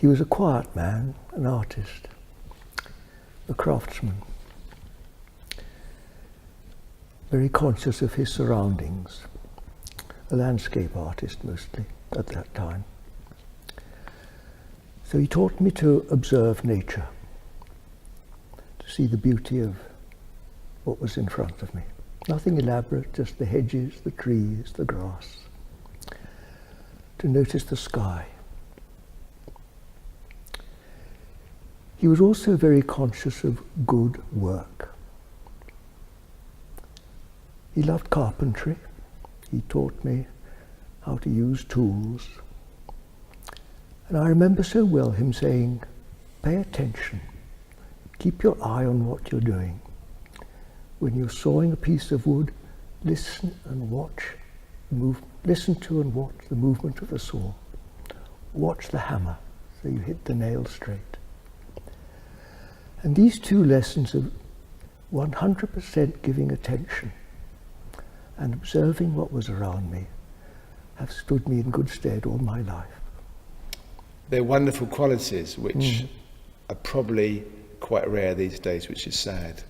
He was a quiet man, an artist, a craftsman, very conscious of his surroundings, a landscape artist mostly at that time. So he taught me to observe nature, to see the beauty of what was in front of me. Nothing elaborate, just the hedges, the trees, the grass. To notice the sky. He was also very conscious of good work. He loved carpentry. He taught me how to use tools. And I remember so well him saying, pay attention. Keep your eye on what you're doing. When you're sawing a piece of wood, listen and watch. Listen to and watch the movement of the saw. Watch the hammer so you hit the nail straight. And these two lessons of 100% giving attention and observing what was around me have stood me in good stead all my life. They're wonderful qualities which are probably quite rare these days, which is sad,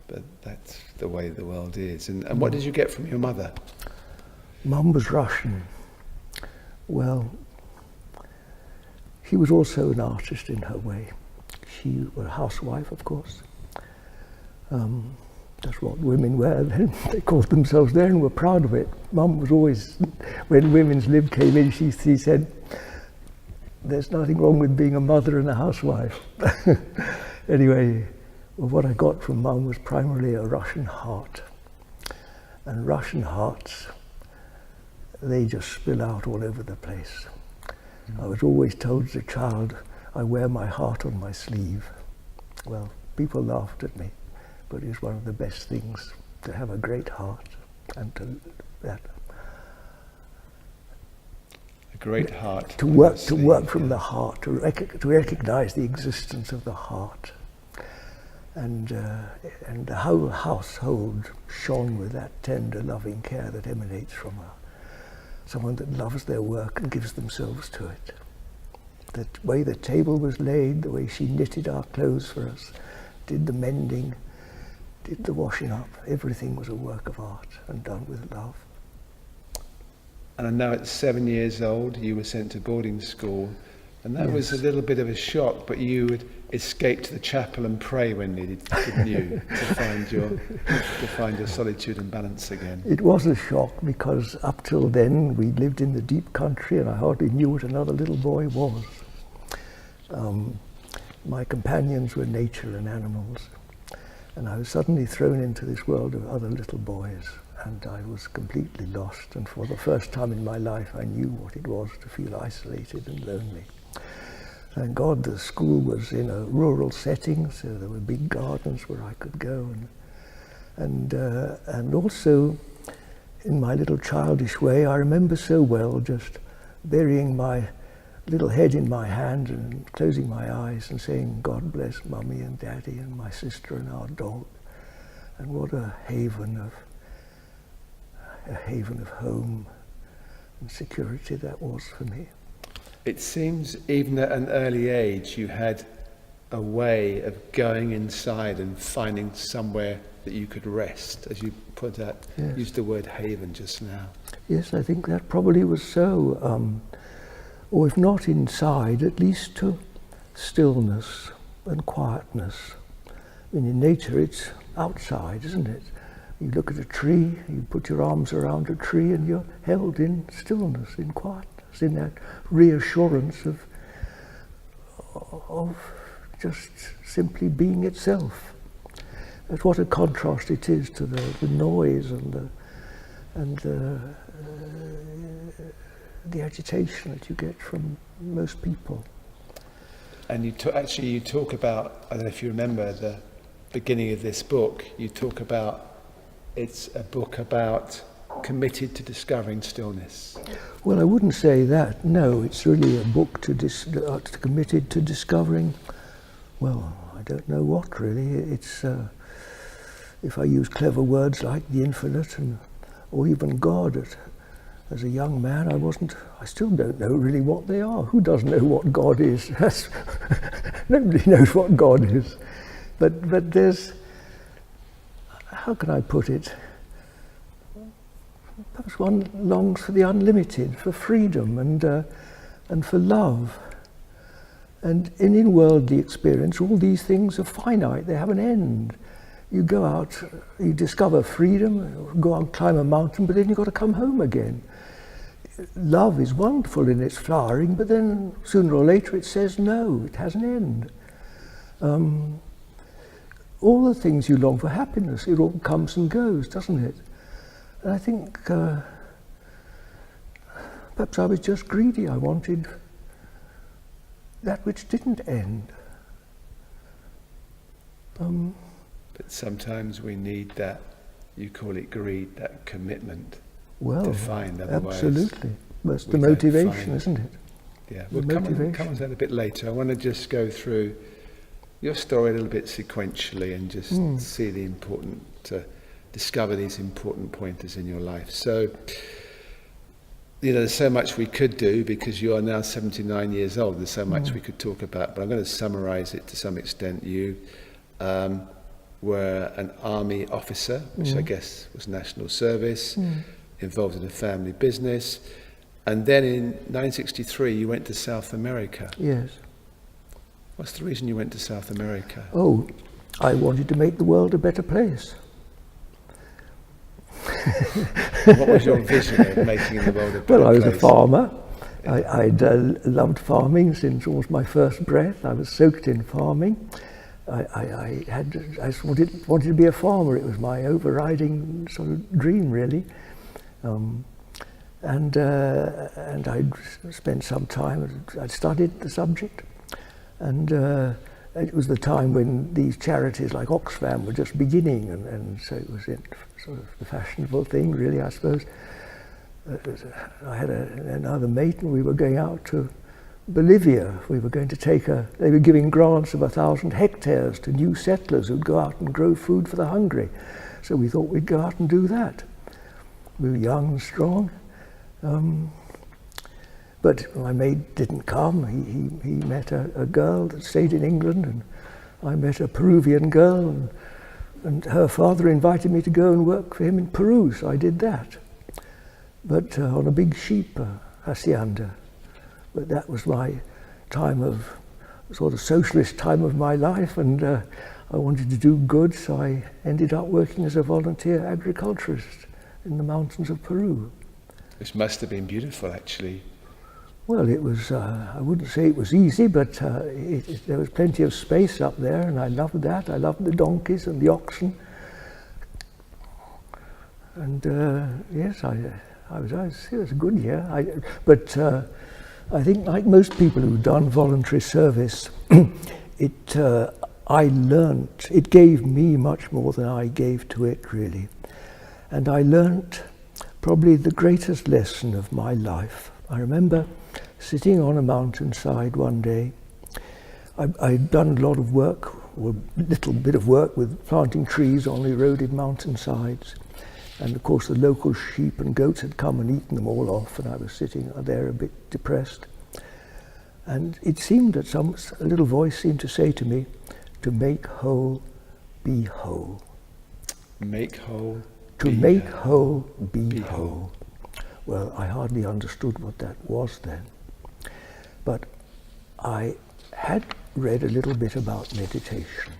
but that's the way the world is. And what did you get from your mother? Mum was Russian. Well, she was also an artist in her way. She was a housewife, of course. That's what women were then. They called themselves there and were proud of it. Mum was always, when Women's Lib came in, she said, there's nothing wrong with being a mother and a housewife. Anyway, well, what I got from Mum was primarily a Russian heart. And Russian hearts, they just spill out all over the place. I was always told as a child, I wear my heart on my sleeve. Well, people laughed at me, but it's one of the best things to have a great heart and to that. A great heart. To work from the heart, to recognize the existence of the heart. And the whole household shone with that tender, loving care that emanates from someone that loves their work and gives themselves to it. The way the table was laid, the way she knitted our clothes for us, did the mending, did the washing up, everything was a work of art and done with love. And I know at 7 years old you were sent to boarding school, and that was a little bit of a shock, but you would escape to the chapel and pray when needed, didn't you, to find your solitude and balance again. It was a shock because up till then we lived in the deep country and I hardly knew what another little boy was. My companions were nature and animals, and I was suddenly thrown into this world of other little boys, and I was completely lost, and for the first time in my life I knew what it was to feel isolated and lonely. Thank God the school was in a rural setting, so there were big gardens where I could go, and also in my little childish way I remember so well just burying my little head in my hand and closing my eyes and saying, God bless Mummy and Daddy and my sister and our dog. And what a haven of home and security that was for me. It seems even at an early age you had a way of going inside and finding somewhere that you could rest, as you put out, used the word haven just now. Yes, I think that probably was so. Or if not inside, at least to stillness and quietness. I mean, in nature it's outside, isn't it? You look at a tree, you put your arms around a tree and you're held in stillness, in quietness, in that reassurance of just simply being itself. That's what a contrast it is to the noise and the agitation that you get from most people. And you talk about, I don't know if you remember the beginning of this book, you talk about it's a book about committed to discovering stillness. Well, I wouldn't say that. No, it's really a book committed to discovering, well, I don't know what really. It's, if I use clever words like the infinite or even God as a young man, I still don't know really what they are. Who doesn't know what God is? Nobody knows what God is. But there's, how can I put it? Perhaps one longs for the unlimited, for freedom and for love. And in worldly experience, all these things are finite, they have an end. You go out, you discover freedom, go out and climb a mountain, but then you've got to come home again. Love is wonderful in its flowering, but then sooner or later it says no, it has an end. All the things you long for, happiness, it all comes and goes, doesn't it? And I think perhaps I was just greedy. I wanted that which didn't end. But sometimes we need that, you call it greed, that commitment Well, to find. Otherwise, absolutely. That's the we don't motivation, find- isn't it? Yeah, The we'll come motivation. on to that a bit later. I want to just go through your story a little bit sequentially and just see the important, discover these important pointers in your life. So, there's so much we could do because you are now 79 years old. There's so much we could talk about, but I'm going to summarize it to some extent. You were an army officer, which I guess was national service, involved in a family business. And then in 1963, you went to South America. Yes. What's the reason you went to South America? Oh, I wanted to make the world a better place. What was your vision of making the world a better Well, I was place? a farmer. I'd loved farming since almost my first breath. I was soaked in farming. I just wanted to be a farmer. It was my overriding sort of dream, really. And I'd spent some time. I'd studied the subject, and it was the time when these charities like Oxfam were just beginning, and so it was sort of the fashionable thing, really, I suppose. I had another mate, and we were going out to Bolivia. We were going to they were giving grants of 1,000 hectares to new settlers who'd go out and grow food for the hungry. So we thought we'd go out and do that. We were young and strong. But my mate didn't come. He met a girl that stayed in England, and I met a Peruvian girl, and her father invited me to go and work for him in Peru, so I did that. But on a big sheep hacienda. But that was my time of, sort of socialist time of my life, and I wanted to do good, so I ended up working as a volunteer agriculturist in the mountains of Peru. This must have been beautiful, actually. Well, it was, I wouldn't say it was easy, but there was plenty of space up there, and I loved that. I loved the donkeys and the oxen. And yes, it was a good year. But I think, like most people who've done voluntary service, I learnt, it gave me much more than I gave to it, really. And I learnt probably the greatest lesson of my life. I remember sitting on a mountainside one day. I'd done a lot of work, or a little bit of work with planting trees on eroded mountainsides. And of course the local sheep and goats had come and eaten them all off, and I was sitting there a bit depressed. And it seemed that a little voice seemed to say to me, to make whole, be whole. Make whole. To make whole, be whole. Well, I hardly understood what that was then. But I had read a little bit about meditation.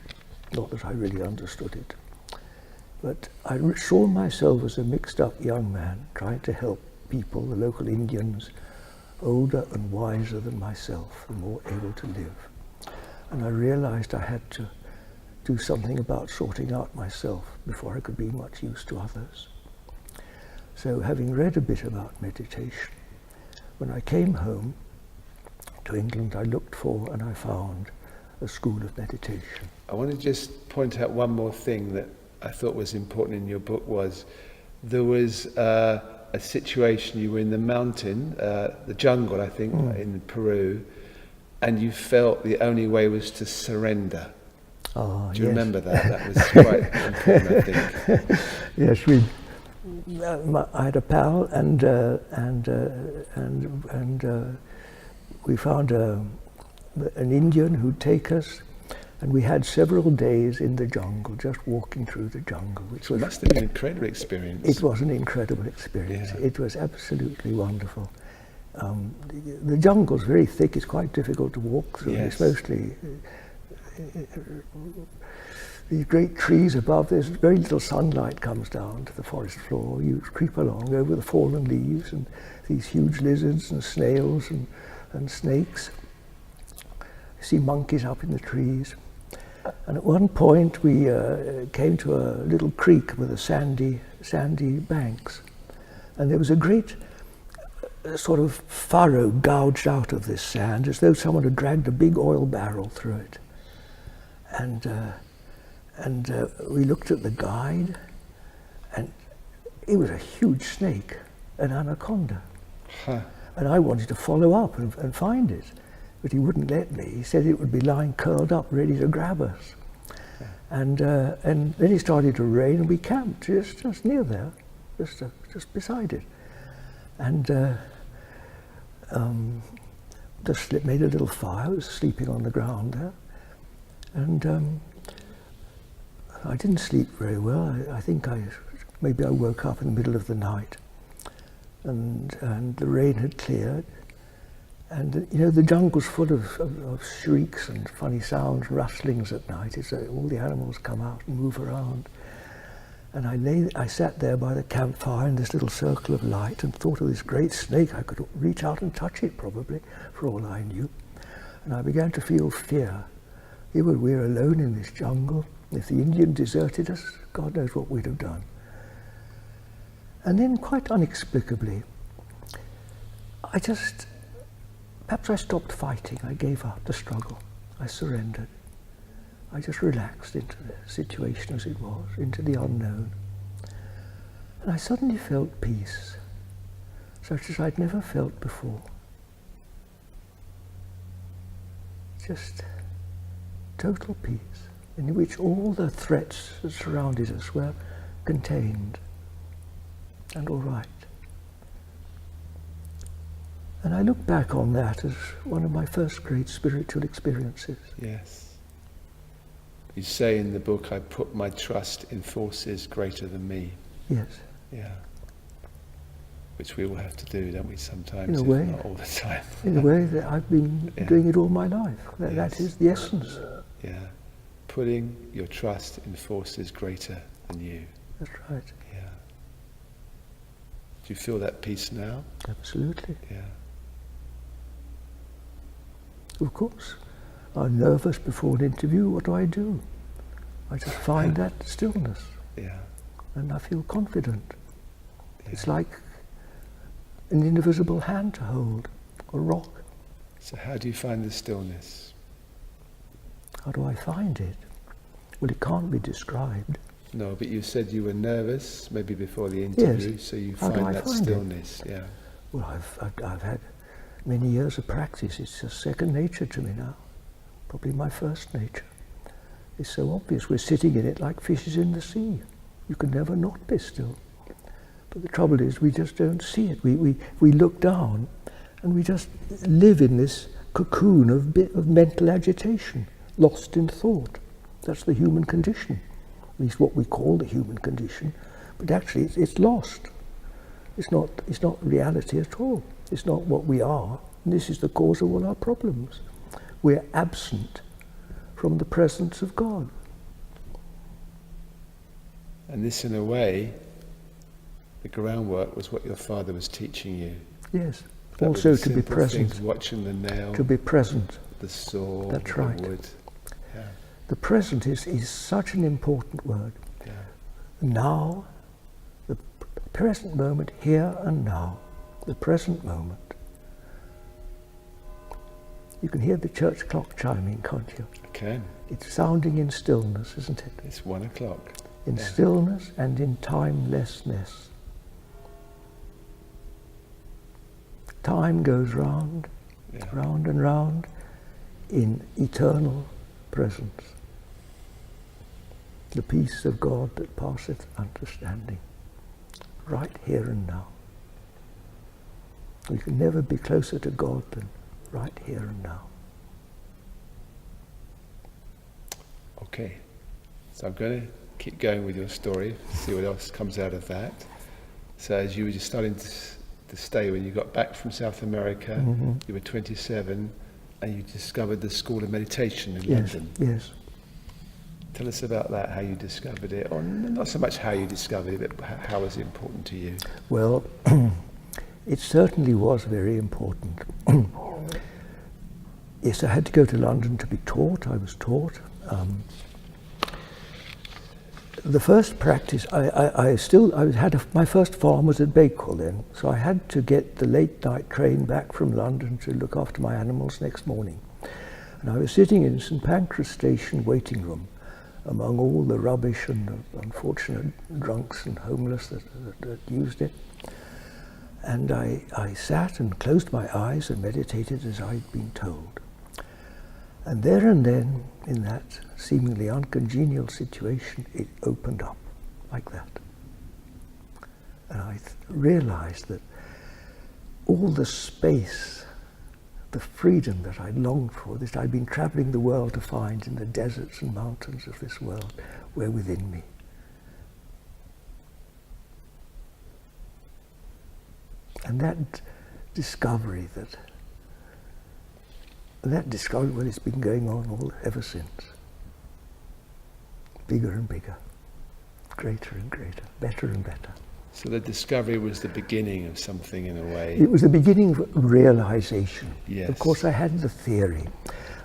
Not that I really understood it. But I saw myself as a mixed up young man trying to help people, the local Indians, older and wiser than myself and more able to live. And I realized I had to do something about sorting out myself before I could be much use to others. So having read a bit about meditation, when I came home to England, I looked for and I found a school of meditation. I want to just point out one more thing that I thought was important in your book. Was there was a situation, you were in the mountain, the jungle, I think, in Peru, and you felt the only way was to surrender. Oh, Do you yes. remember that? That was quite important, I think. Yes, I had a pal, and we found an Indian who'd take us, and we had several days in the jungle, just walking through the jungle. Which must have been an incredible experience. It was an incredible experience. Yeah. It was absolutely wonderful. The jungle's very thick. It's quite difficult to walk through. Yes. It's mostly these great trees above. There's very little sunlight comes down to the forest floor. You creep along over the fallen leaves and these huge lizards and snails and snakes. You see monkeys up in the trees. And at one point we came to a little creek with a sandy banks. And there was a great sort of furrow gouged out of this sand, as though someone had dragged a big oil barrel through it. And we looked at the guide, and it was a huge snake, an anaconda. Huh. And I wanted to follow up and find it, but he wouldn't let me. He said it would be lying curled up, ready to grab us. And then it started to rain, and we camped just near there, just beside it. And just made a little fire. I was sleeping on the ground there. And I didn't sleep very well. I think maybe I woke up in the middle of the night, and the rain had cleared. And you know, the jungle's full of shrieks and funny sounds, rustlings at night. It's all the animals come out and move around. And I sat there by the campfire in this little circle of light and thought of this great snake. I could reach out and touch it probably, for all I knew. And I began to feel fear. Here we're alone in this jungle. If the Indian deserted us, God knows what we'd have done. And then quite inexplicably, perhaps I stopped fighting. I gave up the struggle. I surrendered. I just relaxed into the situation as it was, into the unknown. And I suddenly felt peace, such as I'd never felt before. Just total peace, in which all the threats that surrounded us were contained and all right. And I look back on that as one of my first great spiritual experiences. Yes. You say in the book, I put my trust in forces greater than me. Yes. Yeah. Which we all have to do, don't we, sometimes, In a if way. not all the time. In a way that I've been doing it all my life. That Yes. is the essence. Yeah. Putting your trust in forces greater than you. That's right. Yeah. Do you feel that peace now? Absolutely. Yeah. Of course. I'm nervous before an interview. What do? I just find that stillness, Yeah. and I feel confident. Yeah. It's like an invisible hand to hold, a rock. So how do you find the stillness? How do I find it? Well, it can't be described. No, but you said you were nervous, maybe before the interview, Yes. so you How do find I that find it? stillness. Yeah. Well, I've had many years of practice. It's just second nature to me now. Probably my first nature. It's so obvious. We're sitting in it like fishes in the sea. You can never not be still. But the trouble is, we just don't see it. We look down, and we just live in this cocoon of mental agitation, lost in thought. That's the human condition. At least what we call the human condition. But actually, it's lost. It's not reality at all. It's not what we are. And this is the cause of all our problems. We're absent from the presence of God. And this, in a way, the groundwork was what your father was teaching you. Yes. That Also were the to be simple present. things, watching the nail, To be present. the saw, That's the right. wood. Yeah. The present is such an important word. Yeah. Now, the present moment, here and now, the present moment. You can hear the church clock chiming, can't you? I can. It's sounding in stillness, isn't it? It's 1 o'clock. In Yeah. stillness and in timelessness. Time goes round, Yeah. round and round, in eternal presence. The peace of God that passeth understanding. right here and now. We can never be closer to God than right here and now. Okay, so I'm going to keep going with your story, see what else comes out of that. So as you were just starting to stay, when you got back from South America, you were 27, and you discovered the School of Meditation in London. Yes. Tell us about that, how you discovered it, or not so much how you discovered it, but how was it important to you? Well, it certainly was very important. Yes, I had to go to London to be taught. I was taught. The first practice, my first farm was at Bakewell then, so I had to get the late night train back from London to look after my animals next morning. And I was sitting in St Pancras Station waiting room among all the rubbish and the unfortunate drunks and homeless that used it. And I sat and closed my eyes and meditated as I'd been told. And there and then, in that seemingly uncongenial situation, it opened up like that. And I realized that all the space, the freedom that I longed for, that I'd been traveling the world to find in the deserts and mountains of this world, were within me. And that discovery, well, it's been going on ever since. Bigger and bigger, greater and greater, better and better. So the discovery was the beginning of something in a way. It was the beginning of realization. Yes. Of course, I had the theory.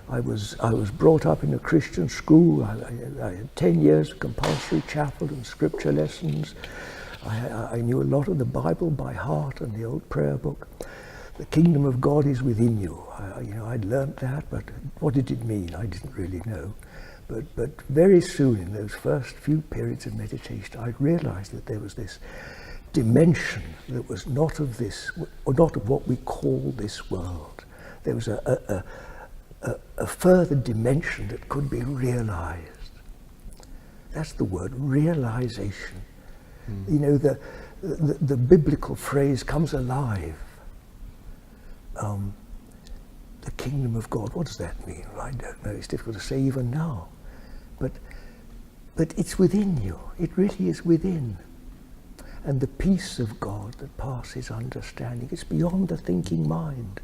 I was brought up in a Christian school. I had 10 years of compulsory chapel and scripture lessons. I knew a lot of the Bible by heart and the old prayer book. The kingdom of God is within you. I'd learnt that, but what did it mean? I didn't really know. But very soon, in those first few periods of meditation, I realized that there was this dimension that was not of this, or not of what we call this world. There was a further dimension that could be realized. That's the word, realization. You know, the biblical phrase comes alive. The kingdom of God, what does that mean? I don't know, it's difficult to say even now. But it's within you, it really is within. And the peace of God that passes understanding, it's beyond the thinking mind.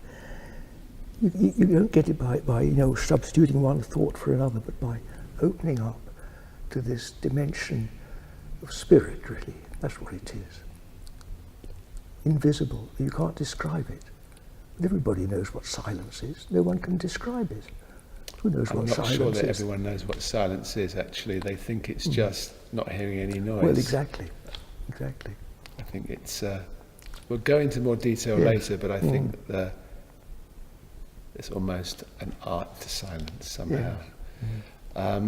You don't get it by substituting one thought for another, but by opening up to this dimension of spirit, really. That's what it is. Invisible, you can't describe it. Everybody knows what silence is. No one can describe it. Who knows what silence is? I'm not sure that everyone knows what silence is, actually. They think it's just not hearing any noise. Well, exactly. I think it's... we'll go into more detail later, but I think that it's almost an art to silence somehow. I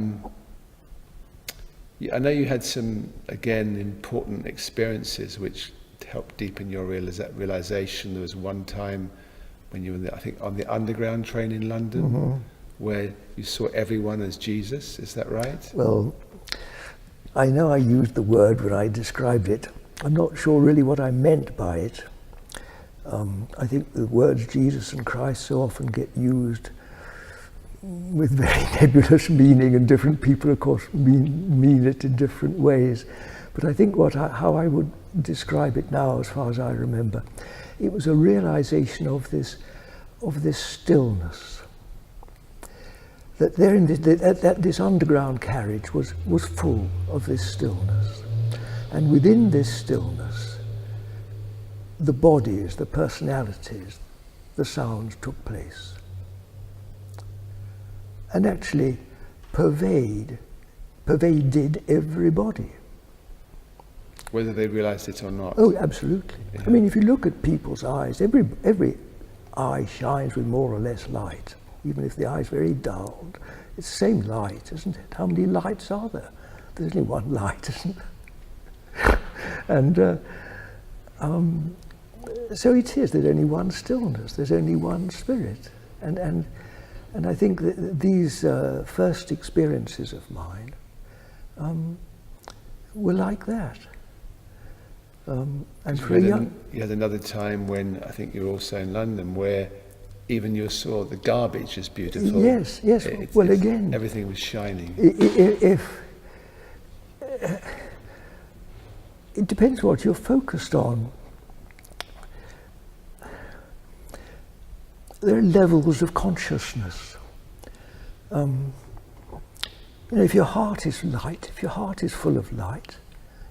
know you had some, again, important experiences which helped deepen your realization. There was one time when you were, I think, on the underground train in London, where you saw everyone as Jesus. Is that right? Well, I know I used the word when I described it. I'm not sure really what I meant by it. I think the words Jesus and Christ so often get used with very nebulous meaning, and different people, of course, mean it in different ways. But I think how I would describe it now, as far as I remember, it was a realization of this stillness. That there in this underground carriage was full of this stillness, and within this stillness, the bodies, the personalities, the sounds took place, and actually pervaded everybody. Whether they realized it or not. Oh, absolutely. Yeah. I mean, if you look at people's eyes, every eye shines with more or less light. Even if the eye is very dulled, it's the same light, isn't it? How many lights are there? There's only one light, isn't there? And so it is, there's only one stillness, there's only one spirit. And I think that these first experiences of mine were like that. And for a young... You had another time when I think you were also in London where even you saw the garbage is beautiful. Yes, yes. Well, again... Everything was shining. It depends what you're focused on. There are levels of consciousness. If your heart is light, if your heart is full of light,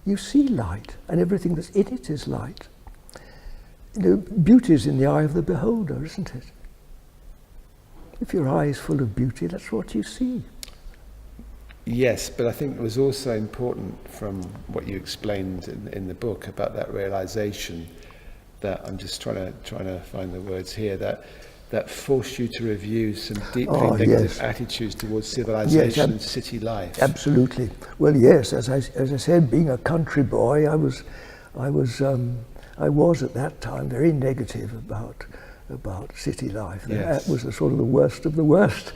you see light, and everything that's in it is light. Beauty is in the eye of the beholder, isn't it? If your eye is full of beauty, that's what you see. Yes, but I think it was also important from what you explained in the book about that realization that I'm just trying to find the words here that forced you to review some deeply negative attitudes towards civilization and city life. Absolutely. Well, yes, as I said, being a country boy, I was at that time very negative about city life. Yes. That was the sort of the worst of the worst.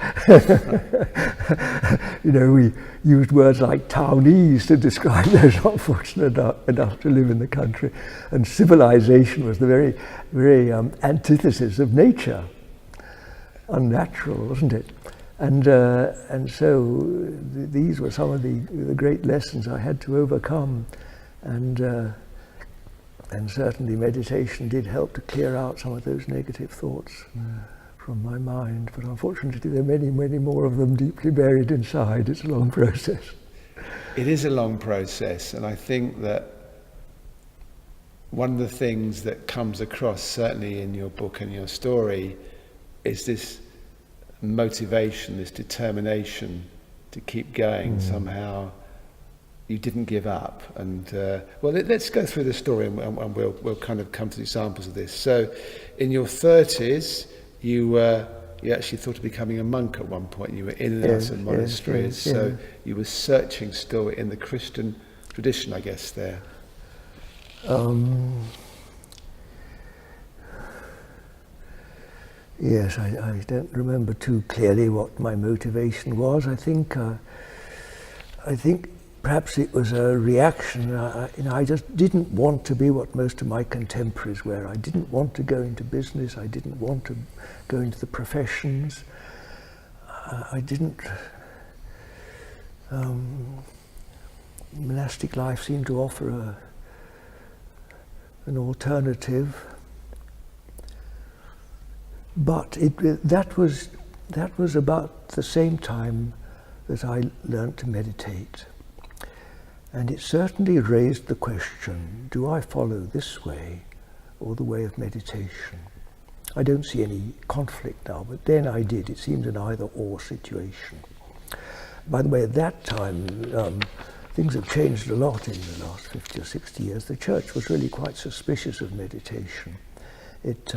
We used words like townies to describe those not fortunate enough to live in the country, and civilization was the very, very antithesis of nature. Unnatural, wasn't it? And so these were some of the great lessons I had to overcome, and certainly meditation did help to clear out some of those negative thoughts from my mind. But unfortunately, there are many, many more of them deeply buried inside. It's a long process. It is a long process, and I think that one of the things that comes across, certainly in your book and your story, is this motivation, this determination to keep going. Somehow you didn't give up, and let's go through the story, and we'll kind of come to examples of this. So in your 30s you actually thought of becoming a monk at one point. You were in and out of monasteries, so you were searching still in the Christian tradition, I guess, there. Yes, I don't remember too clearly what my motivation was. I think perhaps it was a reaction. I just didn't want to be what most of my contemporaries were. I didn't want to go into business. I didn't want to go into the professions. I didn't. Monastic life seemed to offer an alternative. But that was about the same time that I learnt to meditate. And it certainly raised the question, do I follow this way or the way of meditation? I don't see any conflict now, but then I did. It seemed an either-or situation. By the way, at that time, things have changed a lot in the last 50 or 60 years. The church was really quite suspicious of meditation. It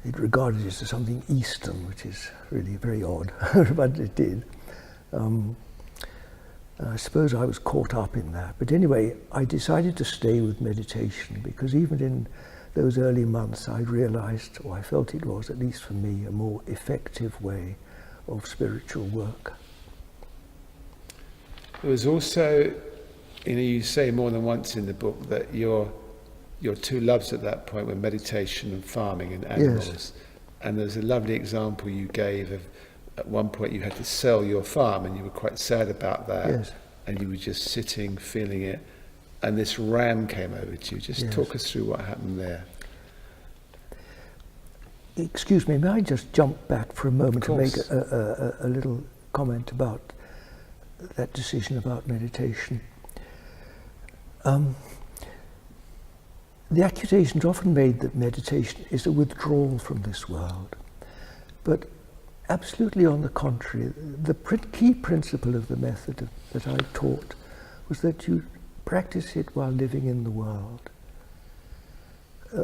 regarded it as something Eastern, which is really very odd, but it did. I suppose I was caught up in that. But anyway, I decided to stay with meditation because even in those early months I realized, or I felt it was, at least for me, a more effective way of spiritual work. There was also, you say more than once in the book that your two loves at that point were meditation and farming and animals. Yes. And there's a lovely example you gave of, at one point you had to sell your farm and you were quite sad about that. Yes. And you were just sitting, feeling it, and this ram came over to you. Just talk us through what happened there. Excuse me, may I just jump back for a moment to make a little comment about that decision about meditation? The accusation is often made that meditation is a withdrawal from this world, but absolutely on the contrary. The key principle of the method that I taught was that you practice it while living in the world.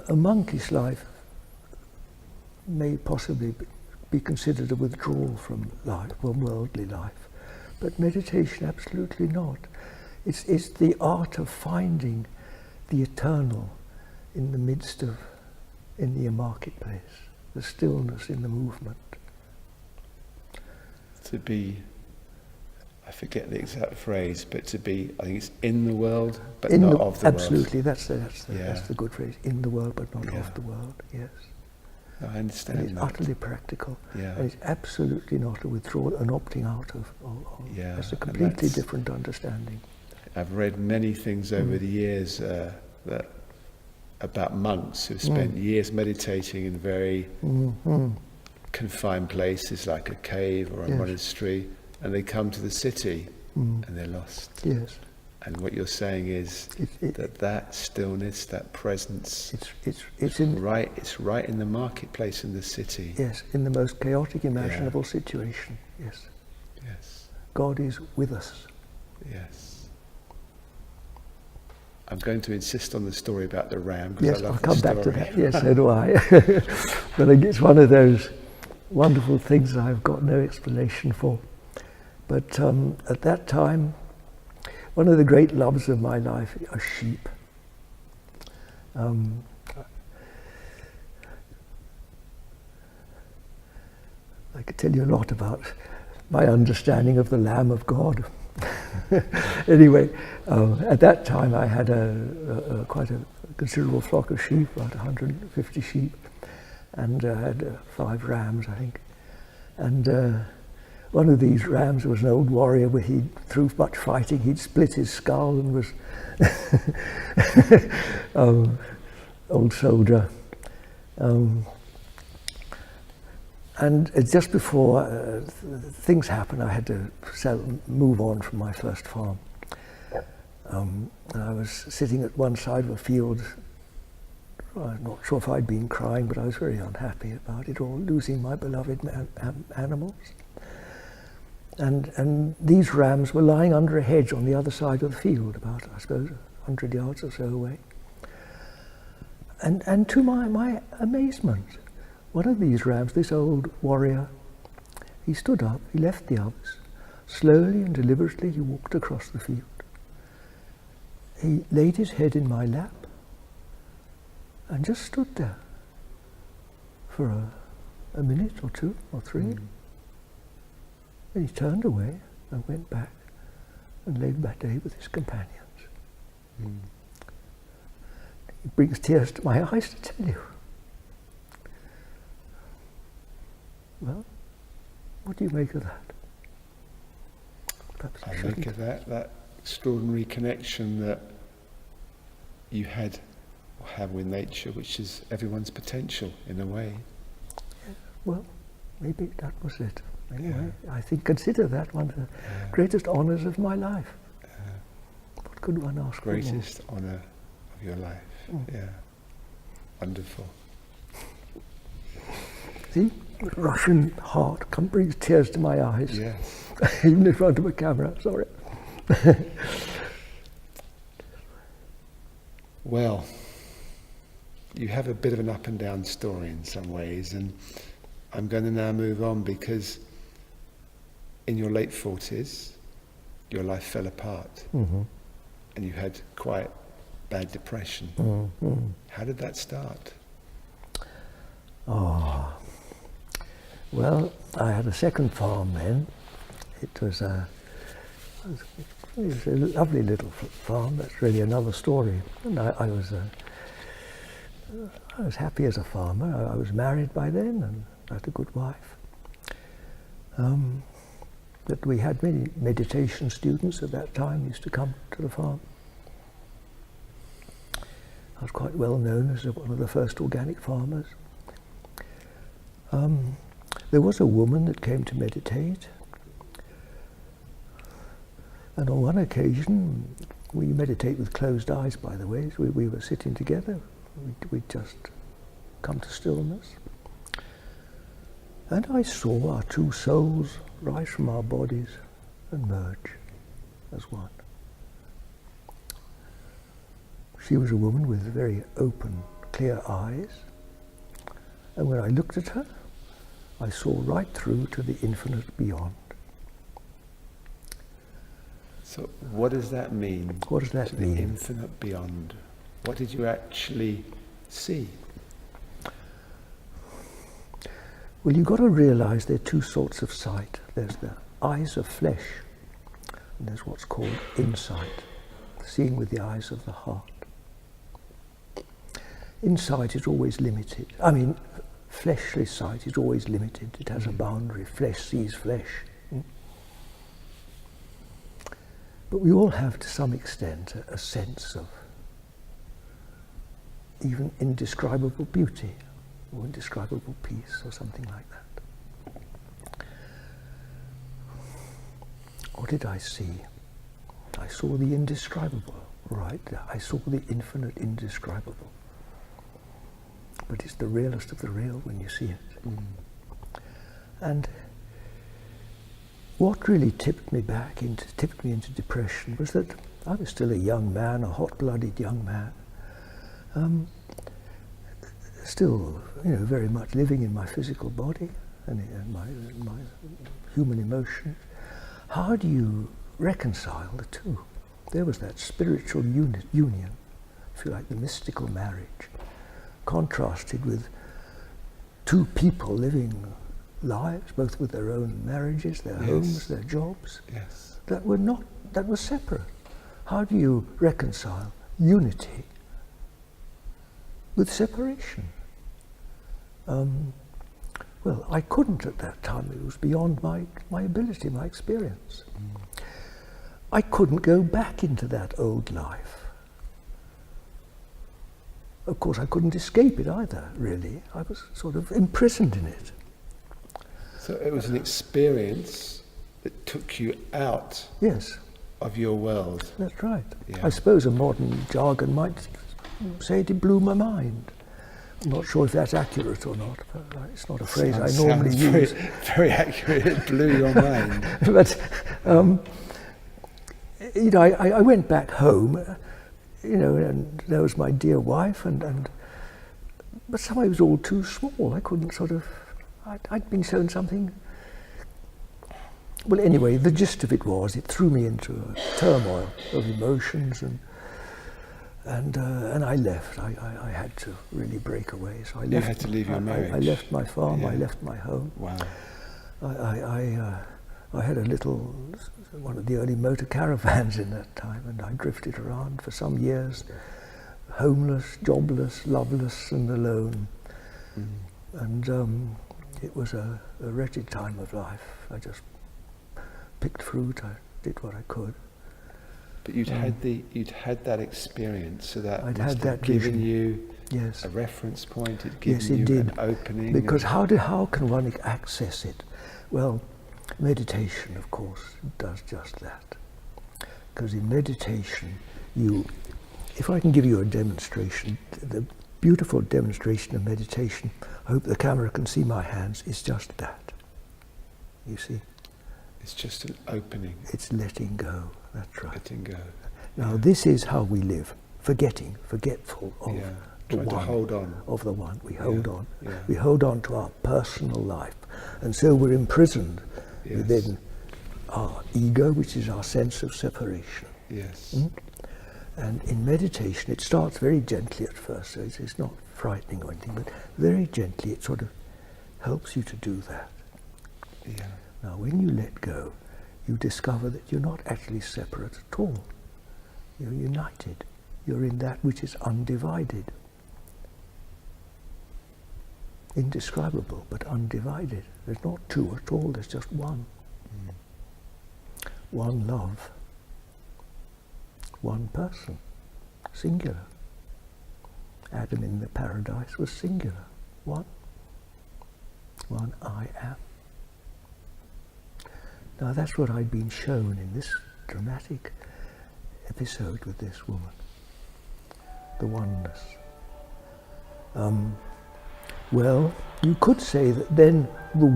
A monkish life may possibly be considered a withdrawal from life, from worldly life, but meditation absolutely not. It's the art of finding the eternal in the midst of, in the marketplace, the stillness in the movement. To be I forget the exact phrase, but to be, I think it's in the world, but In not the, of the absolutely, world. that's the good phrase. In the world, but not Yeah. of the world. Yes. I And understand it's that. utterly practical. Yeah. And it's absolutely not a withdrawal, an opting out of Yeah, that's a and completely that's- different understanding. I've read many things over the years that about monks who've spent years meditating in very confined places like a cave or a Yes. monastery, and they come to the city and they're lost. Yes. And what you're saying is that stillness, that presence, It's in it's right in the marketplace in the city. yes, in the most chaotic imaginable situation. Yes. Yes, God is with us. yes. I'm going to insist on the story about the ram because Yes, I love I'll the come story. back to that. Yes, so do I. But it's one of those wonderful things I've got no explanation for. But at that time, one of the great loves of my life are sheep. I could tell you a lot about my understanding of the Lamb of God. Anyway, at that time I had quite a considerable flock of sheep, about 150 sheep, and I had 5 rams, I think. And one of these rams was an old warrior where through much fighting, he'd split his skull and was old soldier. And just before things happened, I had to move on from my first farm. And I was sitting at one side of a field. I'm not sure if I'd been crying, but I was very unhappy about it all, losing my beloved animals. And these rams were lying under a hedge on the other side of the field, about, I suppose, 100 yards or so away. And to my amazement, one of these rams, this old warrior, he stood up, he left the others. Slowly and deliberately he walked across the field. He laid his head in my lap and just stood there for a minute or 2 or 3. Then he turned away and went back and laid that day with his companions. It brings tears to my eyes to tell you. Well, what do you make of that? Perhaps I make of that extraordinary connection that you had or have with nature, which is everyone's potential in a way. Well, maybe that was it. Anyway, I think consider that one of the greatest honours of my life. What could one ask for more? Greatest honour of your life. Yeah. Wonderful. See, Russian heart brings tears to my eyes. Yes. Even in front of a camera, sorry. Well, you have a bit of an up and down story in some ways, and I'm going to now move on because in your late 40s, your life fell apart and you had quite bad depression. How did that start? Oh, well, I had a second farm then. It was a lovely little farm. That's really another story. And I was happy as a farmer. I was married by then and had a good wife. But we had many meditation students at that time used to come to the farm. I was quite well known as one of the first organic farmers. There was a woman that came to meditate. And on one occasion, we meditate with closed eyes, by the way. So we were sitting together. We'd just come to stillness. And I saw our 2 souls rise from our bodies and merge as one. She was a woman with very open, clear eyes. And when I looked at her, I saw right through to the infinite beyond. So what does that mean? What does that mean? The infinite beyond. What did you actually see? Well, you've got to realize there are 2 sorts of sight. There's the eyes of flesh, And there's what's called insight, seeing with the eyes of the heart. Insight is always limited. I mean, fleshly sight is always limited. It has a boundary. Flesh sees flesh. But we all have, to some extent, a sense of even indescribable beauty or indescribable peace or something like that. What did I see? I saw the indescribable, right? I saw the infinite indescribable. But it's the realest of the real when you see it. And what really tipped me into depression was that I was still a young man, a hot-blooded young man, still, very much living in my physical body and my human emotions. How do you reconcile the two? There was that spiritual union, if you like, the mystical marriage, contrasted with two people living lives, both with their own marriages, their homes, their jobs, that were separate. How do you reconcile unity with separation? Well, I couldn't at that time. It was beyond my ability, my experience. I couldn't go back into that old life. Of course, I couldn't escape it either, really. I was sort of imprisoned in it. So it was an experience that took you out of your world. That's right. Yeah. I suppose a modern jargon might say it blew my mind. I'm not sure if that's accurate or not, but it's not a phrase I normally use. Very accurate. It blew your mind. But I went back home, and there was my dear wife, but somehow it was all too small. I couldn't I'd been shown something. Well, anyway, the gist of it was it threw me into a turmoil of emotions, and I left. I had to really break away. So I left. You had to leave your marriage. I left my farm. Yeah. I left my home. Wow. I had one of the early motor caravans in that time, and I drifted around for some years, homeless, jobless, loveless, and alone. And it was a wretched time of life. I just picked fruit. I did what I could. But you'd had that experience, so that I'd must had have that given vision. you Yes. a reference point. It given Yes, it you did. an opening. Because how can one access it? Well, meditation, of course, does just that. Because in meditation, if I can give you a demonstration, the beautiful demonstration of meditation, I hope the camera can see my hands, is just that. You see? It's just an opening. It's letting go. That's right. Letting go. Now, this is how we live, forgetful of the Trying to one, hold on. of the one. We hold on. Yeah. We hold on to our personal life. And so we're imprisoned within our ego, which is our sense of separation. Yes. And in meditation, it starts very gently at first, so it's not frightening or anything, but very gently it sort of helps you to do that. Yeah. Now, when you let go, you discover that you're not actually separate at all. You're united. You're in that which is undivided. Indescribable, but undivided. There's not two at all, there's just one. One love. One person. Singular. Adam in the paradise was singular. One. One I am. Now that's what I'd been shown in this dramatic episode with this woman. The oneness. Well, you could say that then the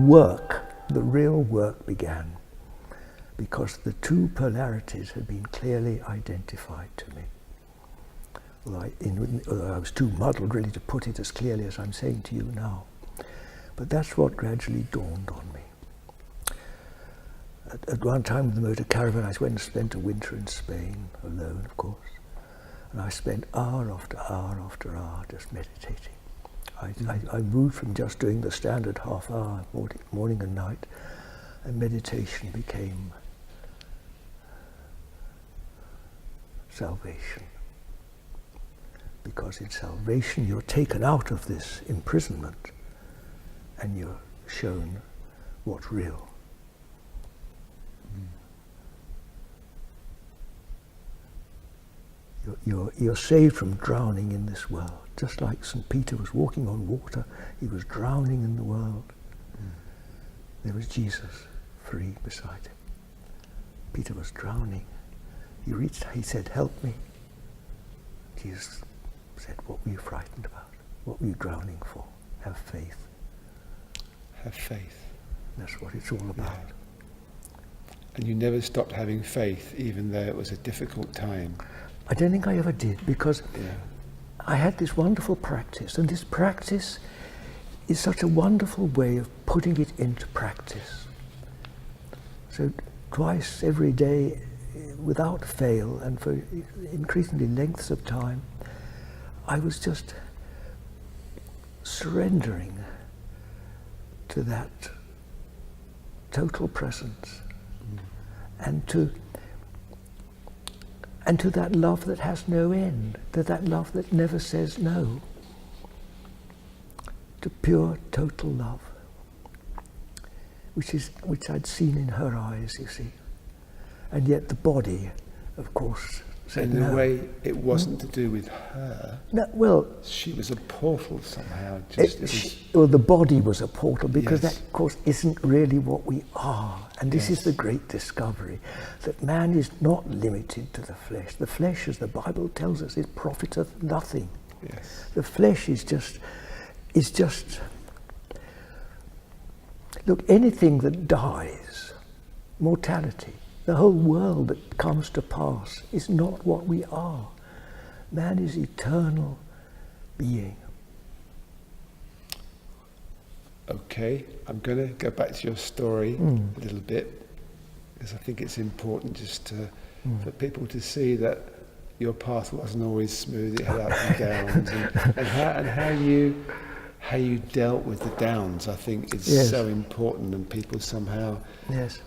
real work began, because the two polarities had been clearly identified to me. Although I was too muddled really to put it as clearly as I'm saying to you now. But that's what gradually dawned on me. At one time with the motor caravan, I went and spent a winter in Spain, alone of course. And I spent hour after hour after hour just meditating. I moved from just doing the standard half hour, morning and night, and meditation became salvation. Because in salvation you're taken out of this imprisonment and you're shown what's real. You're saved from drowning in this world. Just like St. Peter was walking on water, he was drowning in the world. There was Jesus free beside him. Peter was drowning. He said, "Help me." Jesus said, "What were you frightened about? What were you drowning for? Have faith." Have faith. That's what it's all about. Yeah. And you never stopped having faith, even though it was a difficult time. I don't think I ever did, because I had this wonderful practice, and this practice is such a wonderful way of putting it into practice. So twice every day, without fail, and for increasingly lengths of time, I was just surrendering to that total presence, and to that love that has no end, to that love that never says no, to pure total love, which I'd seen in her eyes, you see, and yet the body, of course, said in no. a way, it wasn't to do with her. No, well, She was a portal somehow. well, the body was a portal, because Yes. that, of course, isn't really what we are. And this is the great discovery, that man is not limited to the flesh. The flesh, as the Bible tells us, it profiteth nothing. Yes. The flesh is just, look, anything that dies, mortality, the whole world that comes to pass is not what we are. Man is eternal being. Okay, I'm going to go back to your story a little bit, because I think it's important just for people to see that your path wasn't always smooth. It had ups and downs, and how you dealt with the downs. I think is so important, and people somehow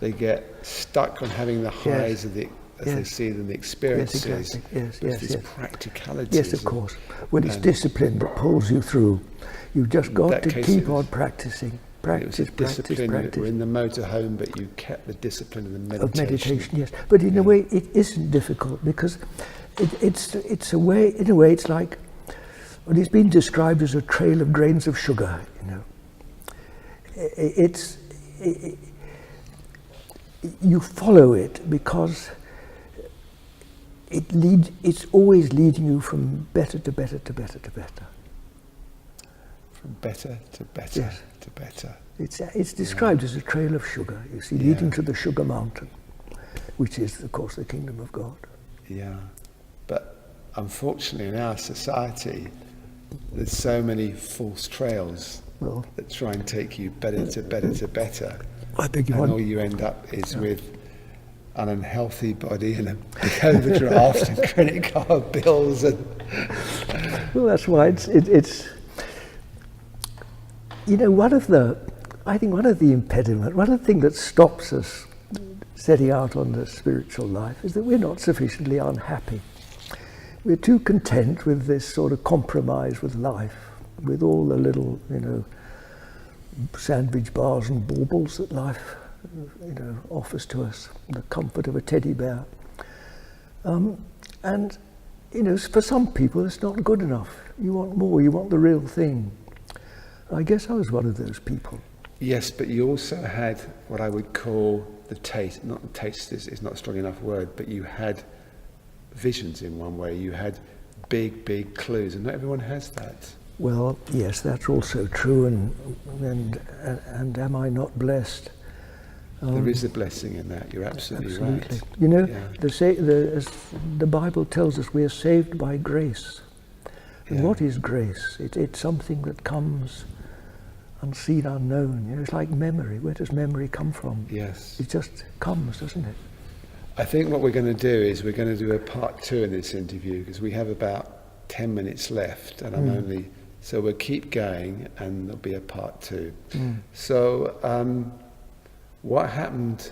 they get stuck on having the highs of the as they see them, the experiences. Yes, exactly. Yes. Practicalities. Yes, of course. When it's discipline that pulls you through, you've just got to keep on practicing. Practice. We're in the motorhome, but you kept the discipline and the meditation. Of meditation, yes. But in a way, it isn't difficult, because it's a way. In a way, it's like, well, it's been described as a trail of grains of sugar. You follow it because it's always leading you from better to better to better to better. From better to better to better. It's described as a trail of sugar, you see, leading to the sugar mountain, which is, of course, the kingdom of God. Yeah, but unfortunately in our society, there's so many false trails that try and take you better to better to better. I beg your and pardon? all you end up is with an unhealthy body and a big overdraft and credit card bills. Well, that's why it's I think one of the impediments, one of the things that stops us setting out on the spiritual life is that we're not sufficiently unhappy. We're too content with this sort of compromise with life, with all the little, sandwich bars and baubles that life, offers to us, the comfort of a teddy bear. And for some people it's not good enough. You want more, you want the real thing. I guess I was one of those people. Yes, but you also had what I would call the taste, not the taste is not a strong enough word, but you had visions in one way. You had big clues, and not everyone has that. Well, yes, that's also true, and am I not blessed? There is a blessing in that. You're absolutely right. The Bible tells us we are saved by grace. And what is grace? It's something that comes unseen, unknown. It's like memory. Where does memory come from? Yes. It just comes, doesn't it? I think what we're going to do is we're going to do a part 2 in this interview, because we have about 10 minutes left, and so we'll keep going, and there'll be a part 2. So what happened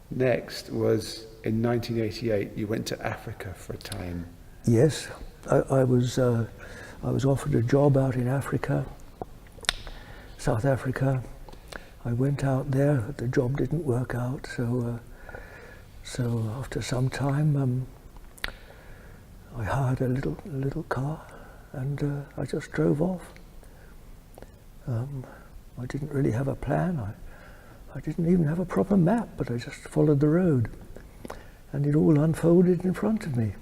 next was in 1988 you went to Africa for a time. Yes, I was offered a job out in Africa, South Africa. I went out there, but the job didn't work out. So after some time, I hired a little car, and I just drove off. I didn't really have a plan. I didn't even have a proper map, but I just followed the road, and it all unfolded in front of me.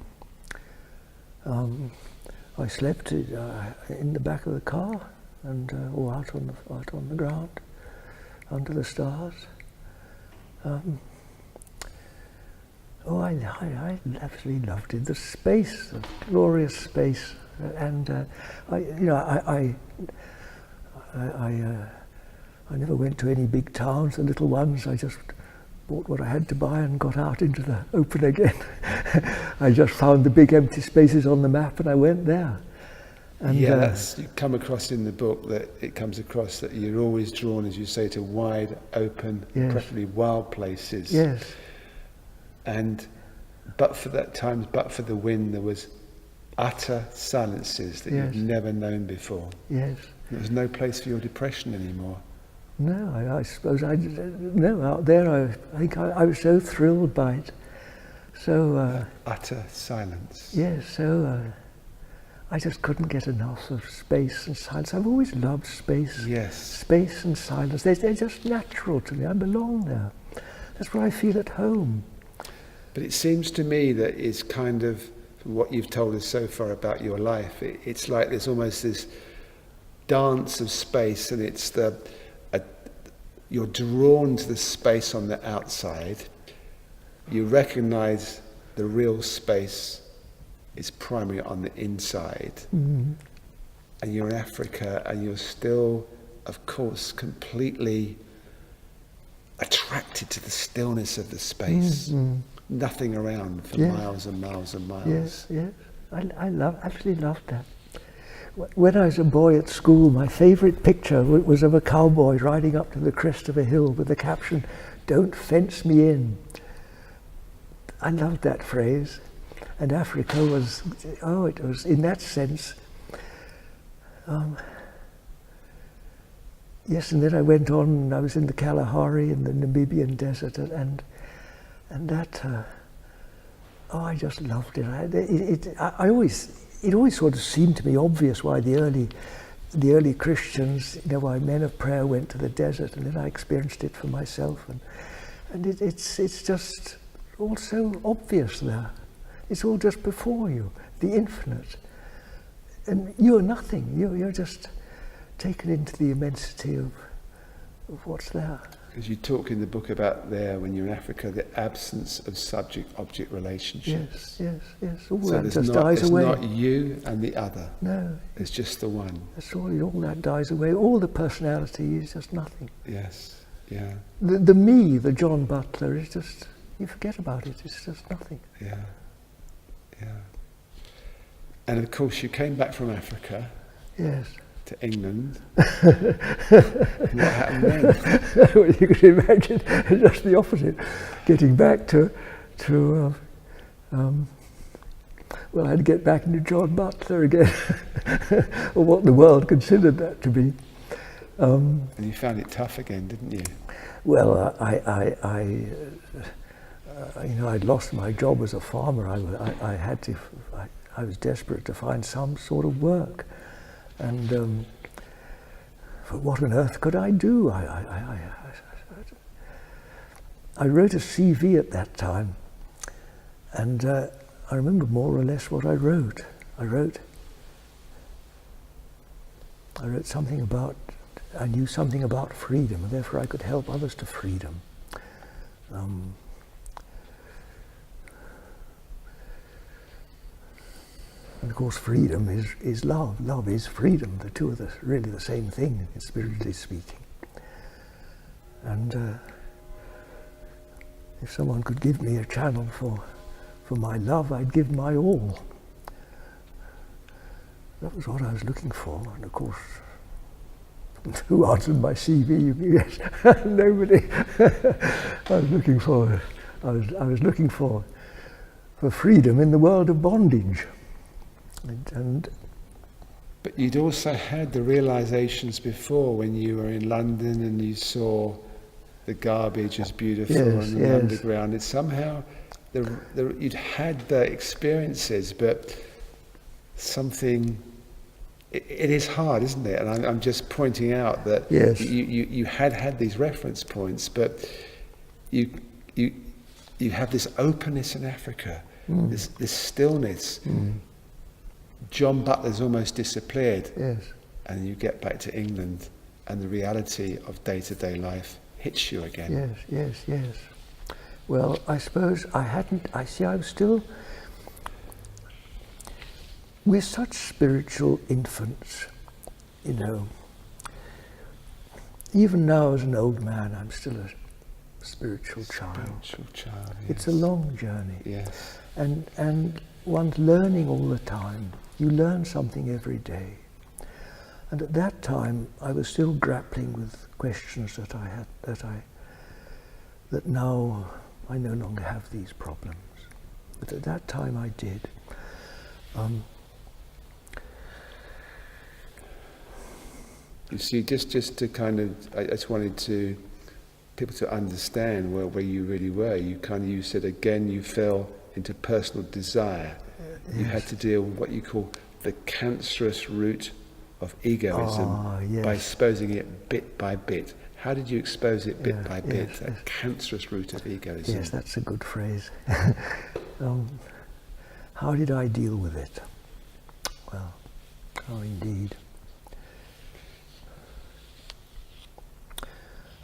I slept in the back of the car, and or out on the ground, under the stars. I absolutely loved it. The space, the glorious space, and I never went to any big towns, the little ones. I just bought what I had to buy and got out into the open again. I just found the big empty spaces on the map, and I went there. And yes, you come across in the book that it comes across that you're always drawn, as you say, to wide open, yes, preferably wild places. Yes. And but for that time, but for the wind, there was utter silences that yes, you've never known before. Yes. There was no place for your depression anymore. No, I suppose no, out there I think I was so thrilled by it. So utter silence. yes, so I just couldn't get enough of space and silence. I've always loved space. Yes. Space and silence. They're just natural to me. I belong there. That's where I feel at home. But it seems to me that it's kind of, from what you've told us so far about your life, it's like there's almost this dance of space, and it's you're drawn to the space on the outside. You recognise the real space is primarily on the inside. Mm-hmm. And you're in Africa, and you're still, of course, completely attracted to the stillness of the space. Mm-hmm. Nothing around for yes, miles and miles and miles. Yes, yes. I absolutely loved that. When I was a boy at school, my favourite picture was of a cowboy riding up to the crest of a hill with the caption, "Don't fence me in." I loved that phrase. And Africa was, it was in that sense. Yes, and then I went on, and I was in the Kalahari in the Namibian desert, and that, I just loved it. It always sort of seemed to me obvious why the early Christians, why men of prayer went to the desert, and then I experienced it for myself, and it's just all so obvious there. It's all just before you, the infinite, and you're nothing. You're just taken into the immensity of what's there. Because you talk in the book about there, when you're in Africa, the absence of subject-object relationships. Yes. All so that just dies away. It's not you and the other. No. It's just the one. That's all that dies away. All the personality is just nothing. Yes, yeah. The me, the John Butler, is just, you forget about it. It's just nothing. Yeah. And of course you came back from Africa. Yes. To England. What happened then? Well, you could imagine just the opposite. Getting back to I had to get back into John Butler again, or what the world considered that to be. And you found it tough again, didn't you? Well, I'd lost my job as a farmer. I was desperate to find some sort of work. And but what on earth could I do? I wrote a CV at that time, and I remember more or less what I wrote. I wrote something about, I knew something about freedom, and therefore I could help others to freedom. And of course, freedom is love. Love is freedom. The two are really the same thing, spiritually speaking. And if someone could give me a channel for my love, I'd give my all. That was what I was looking for. And of course, who answered my CV? Yes, nobody. I was looking for I was looking for freedom in the world of bondage. And but you'd also had the realizations before when you were in London and you saw the garbage as beautiful Yes, and the underground. It's somehow you'd had the experiences, but something. It is hard, isn't it? And I'm just pointing out that Yes. you had these reference points, but you have this openness in Africa, this stillness. John Butler's almost disappeared, yes, and you get back to England, and the reality of day-to-day life hits you again. yes. Well, I suppose I was still, we're such spiritual infants, you know. Even now as an old man, I'm still a spiritual child. Spiritual child, yes. It's a long journey. Yes. And one's learning all the time. You learn something every day. And at that time, I was still grappling with questions that I had, that now I no longer have these problems. But at that time I did. You see, just to kind of, I just wanted people to understand where you really were. You said again, you fell into personal desire. Yes. You had to deal with what you call the cancerous root of egoism by exposing it bit by bit. How did you expose it bit by bit, that cancerous root of egoism? Yes, that's a good phrase. How did I deal with it? Well, oh indeed.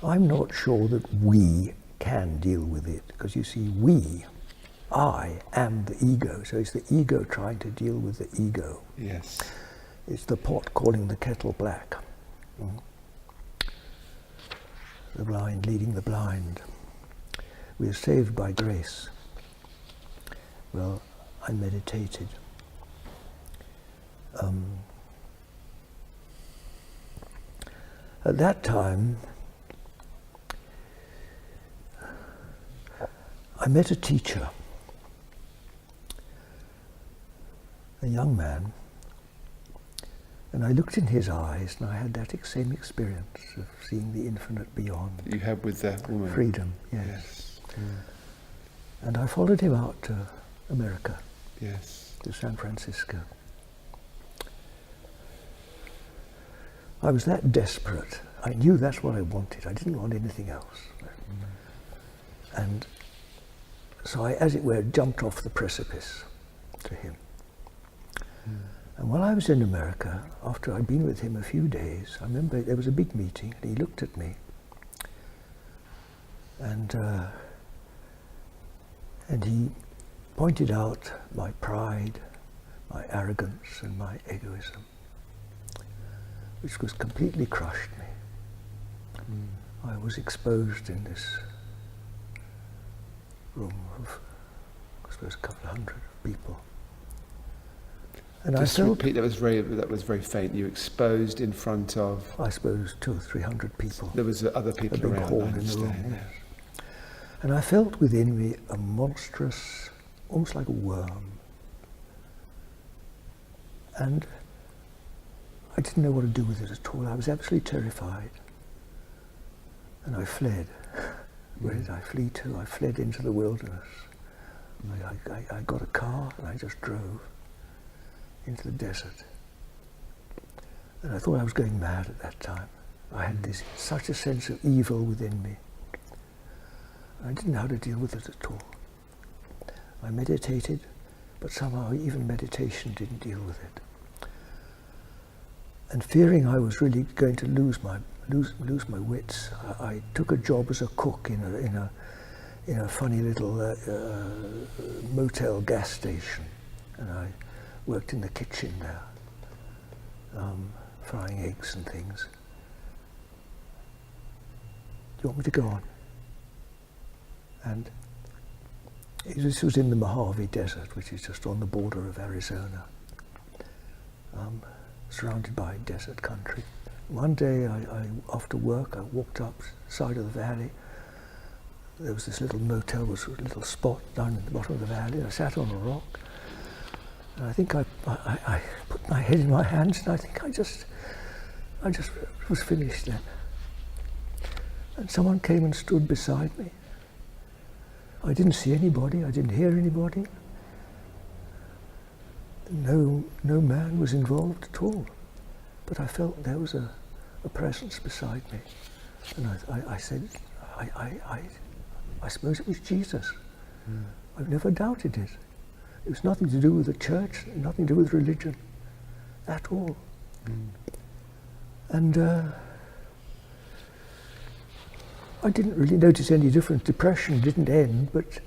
I'm not sure that we can deal with it, because you see, I am the ego, so it's the ego trying to deal with the ego. Yes. It's the pot calling the kettle black. The blind leading the blind. We are saved by grace. Well, I meditated. At that time, I met a teacher, a young man, and I looked in his eyes and I had that same experience of seeing the infinite beyond. You had with that woman? Freedom, yes. And I followed him out to America, to San Francisco. I was that desperate. I knew that's what I wanted. I didn't want anything else. And so I, as it were, jumped off the precipice to him. And while I was in America, after I'd been with him a few days, I remember there was a big meeting, and he looked at me, and he pointed out my pride, my arrogance, and my egoism, which was completely crushed me. I was exposed in this room of, I suppose, a couple of hundred people. And just I felt, repeat, that was very faint. You exposed in front of, I suppose, 200 or 300 people. there was other people a big around. hall I in the understand, room. Yes. And I felt within me a monstrous, almost like a worm. And I didn't know what to do with it at all. I was absolutely terrified. And I fled. Where did I flee to? I fled into the wilderness. I got a car and I just drove into the desert. And I thought I was going mad at that time. I had such a sense of evil within me. I didn't know how to deal with it at all. I meditated, but somehow even meditation didn't deal with it. And fearing I was really going to lose my wits, I took a job as a cook in a funny little motel gas station, and I worked in the kitchen there, frying eggs and things. Do you want me to go on? And this was in the Mojave Desert, which is just on the border of Arizona, surrounded by desert country. One day, after work, I walked up the side of the valley, there was this little motel, was a little spot down at the bottom of the valley. I sat on a rock, and I think I put my head in my hands, and I think I just was finished then. And someone came and stood beside me. I didn't see anybody, I didn't hear anybody. No man was involved at all. But I felt there was a presence beside me. And I said, I suppose it was Jesus. Mm. I've never doubted it. It was nothing to do with the church, nothing to do with religion at all. Mm. And I didn't really notice any difference. Depression didn't end, but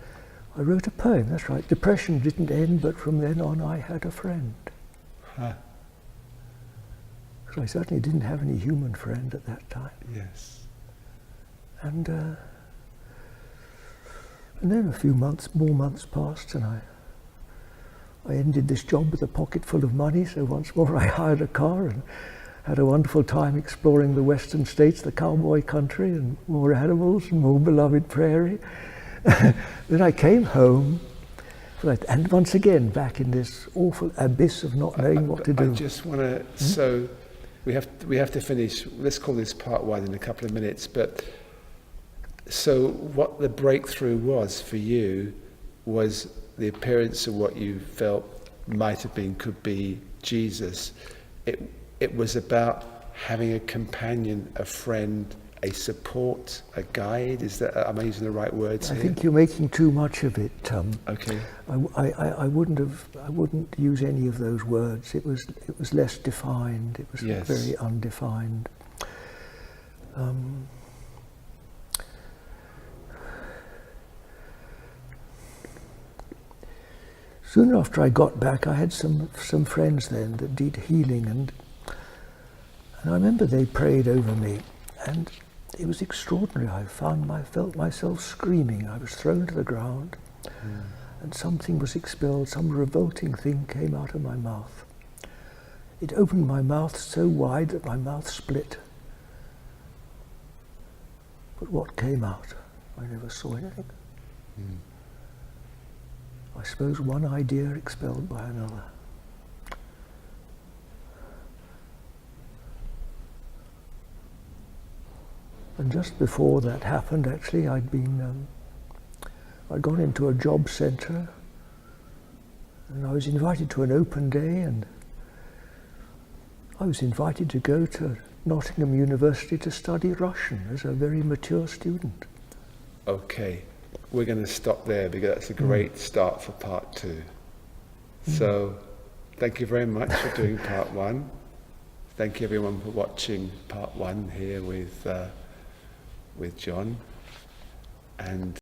I wrote a poem, that's right. Depression didn't end, but from then on I had a friend. Huh. Because I certainly didn't have any human friend at that time. Yes. And then a few more months passed, and I ended this job with a pocket full of money, so once more I hired a car and had a wonderful time exploring the western states, the cowboy country, and more animals and more beloved prairie. Then I came home, and once again back in this awful abyss of not knowing what to do. I just want to, so we have to finish, let's call this part one in a couple of minutes, but so what the breakthrough was for you was the appearance of what you felt might have been, could be Jesus. It was about having a companion, a friend, a support, a guide. Is that, am I using the right words here? I think you're making too much of it. Okay. I wouldn't use any of those words. It was less defined. It was very undefined. Soon after I got back, I had some friends then that did healing, and I remember they prayed over me, and it was extraordinary. I felt myself screaming. I was thrown to the ground, and something was expelled. Some revolting thing came out of my mouth. It opened my mouth so wide that my mouth split. But what came out? I never saw anything. I suppose one idea expelled by another. And just before that happened, actually, I'd gone into a job centre, and I was invited to an open day, and I was invited to go to Nottingham University to study Russian as a very mature student. Okay, we're going to stop there because that's a great start for part two. So, thank you very much for doing part one. Thank you everyone for watching part one here with John, and